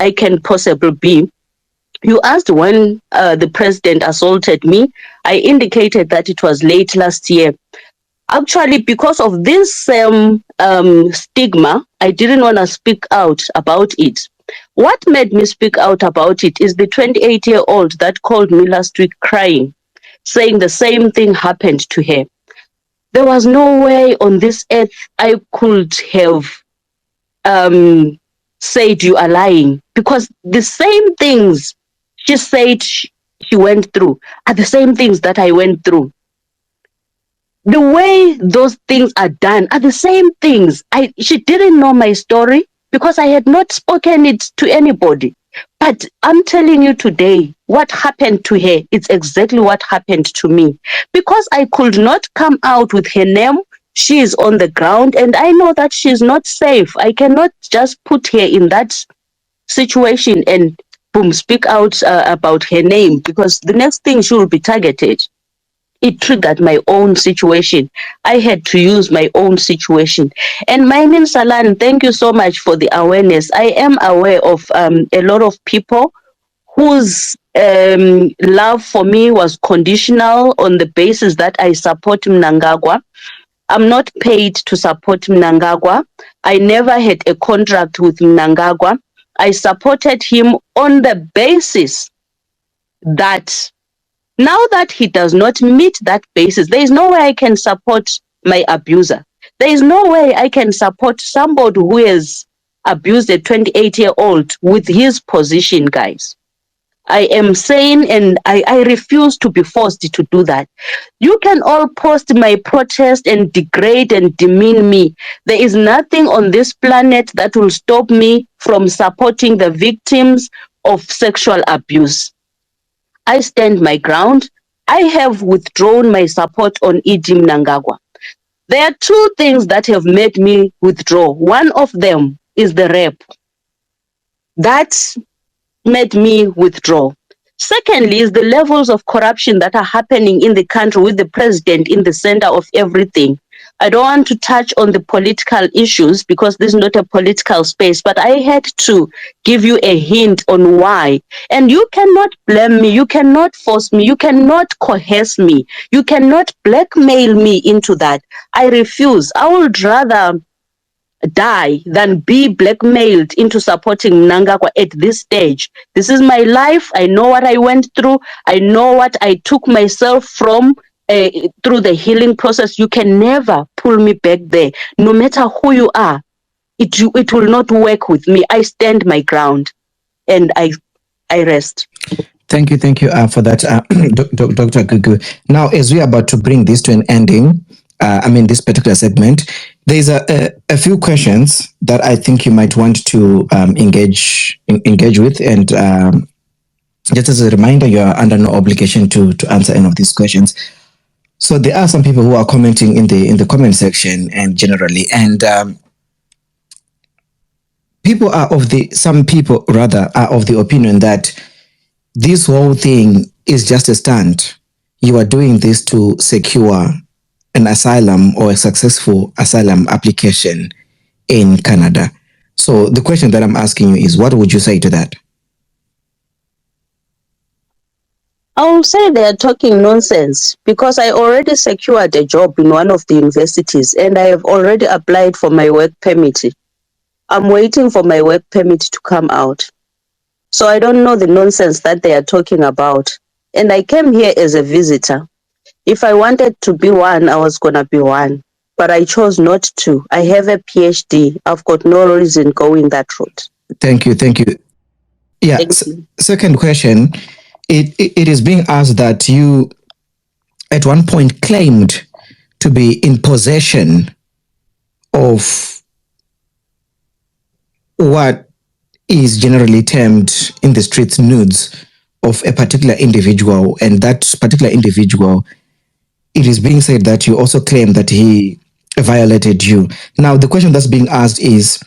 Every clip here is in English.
I can possibly be. You asked when the president assaulted me. I indicated that it was late last year. Actually, because of this stigma, I didn't want to speak out about it. What made me speak out about it is the 28-year-old that called me last week crying, saying the same thing happened to her. There was no way on this earth I could have said you are lying, because the same things she said she went through are the same things that I went through. The way those things are done are the same things. She didn't know my story because I had not spoken it to anybody. But I'm telling you today, what happened to her, it's exactly what happened to me. Because I could not come out with her name, she is on the ground, and I know that she's not safe. I cannot just put her in that situation and boom, speak out about her name, because the next thing she will be targeted. It triggered my own situation. I had to use my own situation. And my name Salan, thank you so much for the awareness. I am aware of a lot of people whose love for me was conditional on the basis that I support Mnangagwa. I'm not paid to support Mnangagwa. I never had a contract with Mnangagwa. I supported him on the basis that now that he does not meet that basis, there is no way I can support my abuser. There is no way I can support somebody who has abused a 28-year-old with his position, guys. I am saying, and I refuse to be forced to do that. You can all post my protest and degrade and demean me. There is nothing on this planet that will stop me from supporting the victims of sexual abuse. I stand my ground. I have withdrawn my support on E.G. Mnangagwa. There are two things that have made me withdraw. One of them is the rape. That made me withdraw. Secondly is the levels of corruption that are happening in the country with the president in the center of everything. I don't want to touch on the political issues because this is not a political space, but I had to give you a hint on why. And you cannot blame me, you cannot force me, you cannot coerce me, you cannot blackmail me into that. I refuse. I would rather die than be blackmailed into supporting Mnangagwa at this stage. This is my life. I know what I went through. I know what I took myself from through the healing process. You can never pull me back there. No matter who you are, it will not work with me. I stand my ground and I rest. Thank you for that, Dr. Gugu. Now, as we are about to bring this to an ending, this particular segment, there's a few questions that I think you might want to engage with, and just as a reminder, you are under no obligation to answer any of these questions. So there are some people who are commenting in the comment section and generally, and some people are of the opinion that this whole thing is just a stunt. You are doing this to secure an asylum or a successful asylum application in Canada. So the question that I'm asking you is, what would you say to that? I will say they are talking nonsense, because I already secured a job in one of the universities and I have already applied for my work permit. I'm waiting for my work permit to come out. So I don't know the nonsense that they are talking about. And I came here as a visitor. If I wanted to be one, I was going to be one. But I chose not to. I have a PhD. I've got no reason going that route. Thank you. Yeah. Thank you. Second question. It is being asked that you at one point claimed to be in possession of what is generally termed in the streets nudes of a particular individual, and that particular individual, it is being said that you also claim that he violated you. Now, the question that's being asked is,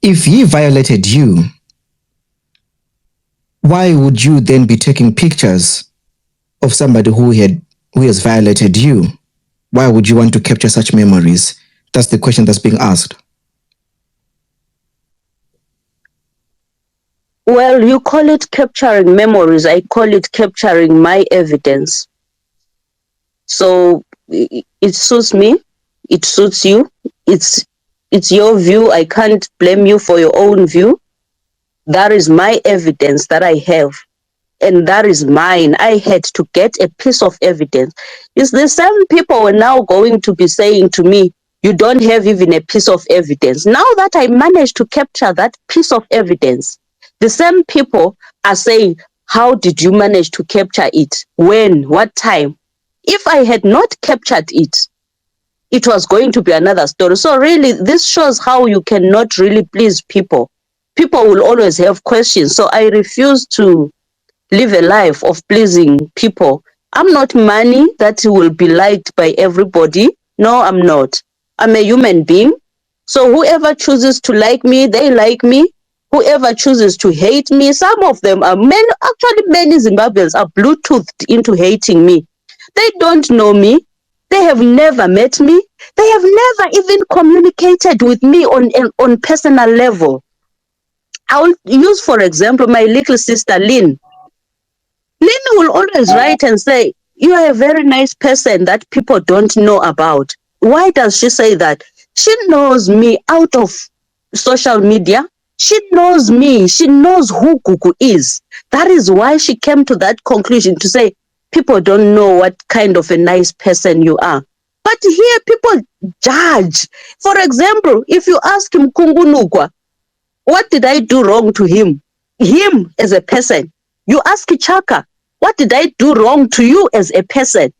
if he violated you, why would you then be taking pictures of somebody who has violated you? Why would you want to capture such memories? That's the question that's being asked. Well, you call it capturing memories. I call it capturing my evidence. So it suits me. It suits you. It's your view. I can't blame you for your own view. That is my evidence that I have. And that is mine. I had to get a piece of evidence. It's the same people are now going to be saying to me, you don't have even a piece of evidence. Now that I managed to capture that piece of evidence, the same people are saying, how did you manage to capture it? When? What time? If I had not captured it, it was going to be another story. So really, this shows how you cannot really please people. People will always have questions. So I refuse to live a life of pleasing people. I'm not money that will be liked by everybody. No, I'm not. I'm a human being. So whoever chooses to like me, they like me. Whoever chooses to hate me, some of them are many Zimbabweans are Bluetoothed into hating me. They don't know me. They have never met me. They have never even communicated with me on personal level. I'll use, for example, my little sister, Lynn. Lynn will always write and say, you are a very nice person that people don't know about. Why does she say that? She knows me out of social media. She knows me. She knows who Gugu is. That is why she came to that conclusion to say, people don't know what kind of a nice person you are. But here people judge. For example, if you ask him, Kungunukwa, what did I do wrong to him? Him as a person. You ask Chaka, what did I do wrong to you as a person?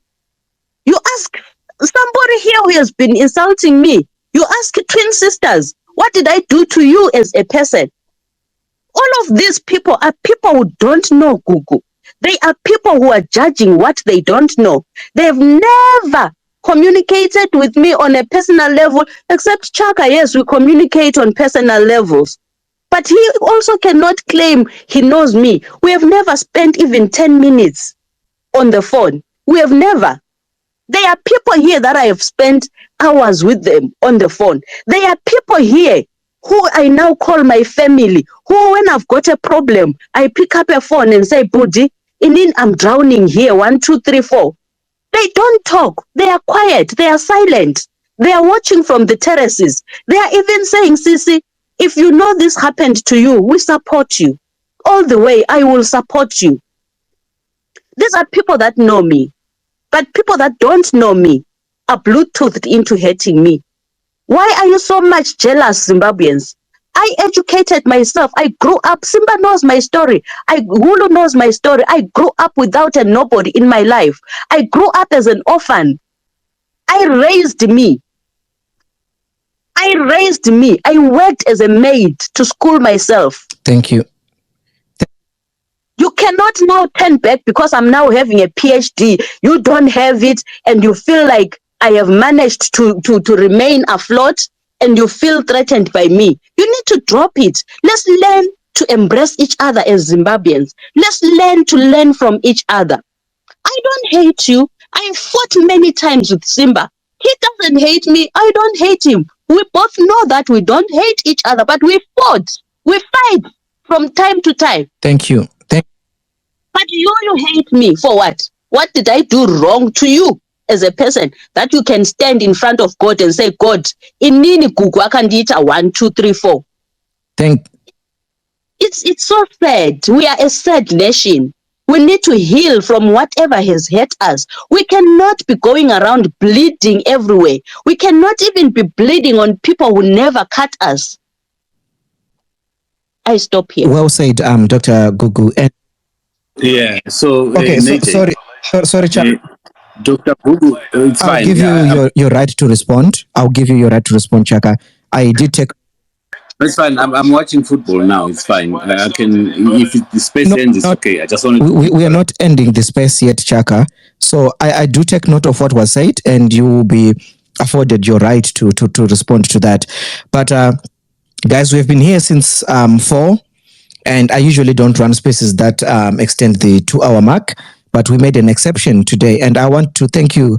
You ask somebody here who has been insulting me. You ask twin sisters, what did I do to you as a person? All of these people are people who don't know Gugu. They are people who are judging what they don't know. They've never communicated with me on a personal level, except Chaka. Yes, we communicate on personal levels. But he also cannot claim he knows me. We have never spent even 10 minutes on the phone. We have never. There are people here that I have spent hours with them on the phone. There are people here who I now call my family, who when I've got a problem, I pick up a phone and say, Budi, I'm drowning here, 1, 2, 3, 4. They don't talk. They are quiet. They are silent. They are watching from the terraces. They are even saying, Sisi, if you know this happened to you, we support you. All the way, I will support you. These are people that know me. But people that don't know me are Bluetoothed into hating me. Why are you so much jealous, Zimbabweans? I educated myself. I grew up. Simba knows my story. Hulu knows my story. I grew up without a nobody in my life. I grew up as an orphan. I raised me. I worked as a maid to school myself. Thank you. You cannot now turn back because I'm now having a PhD. You don't have it and you feel like I have managed to remain afloat and you feel threatened by me. You need to drop it. Let's learn to embrace each other as Zimbabweans. Let's learn to learn from each other. I don't hate you. I fought many times with Simba. He doesn't hate me. I don't hate him. We both know that we don't hate each other, but we fought. We fight from time to time. Thank you. But you hate me for what? What did I do wrong to you as a person that you can stand in front of God and say, God, inini Gugu akandiita 1, 2, 3, 4. It's so sad. We are a sad nation. We need to heal from whatever has hurt us. We cannot be going around bleeding everywhere. We cannot even be bleeding on people who never cut us. I stop here. Well said, Dr. Gugu. Yeah, so okay, sorry, Chuck. Dr. Gugu, it's I'll fine. give you your right to respond. I'll give you your right to respond, Chaka. I did take. It's fine. I'm watching football now. It's fine. I can, if the space ends, it's okay. I just want to. We are not ending the space yet, Chaka. So I do take note of what was said, and you will be afforded your right to respond to that. But guys, we've been here since 4. And I usually don't run spaces that extend the 2-hour mark, but we made an exception today. And I want to thank you,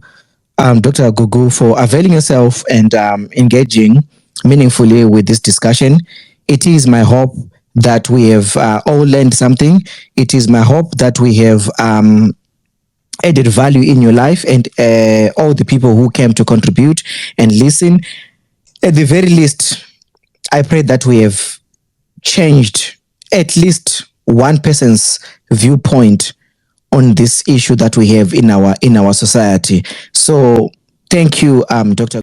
Dr. Gugu, for availing yourself and engaging meaningfully with this discussion. It is my hope that we have all learned something. It is my hope that we have added value in your life, and all the people who came to contribute and listen. At the very least, I pray that we have changed at least one person's viewpoint on this issue that we have in our society. So thank you, Dr.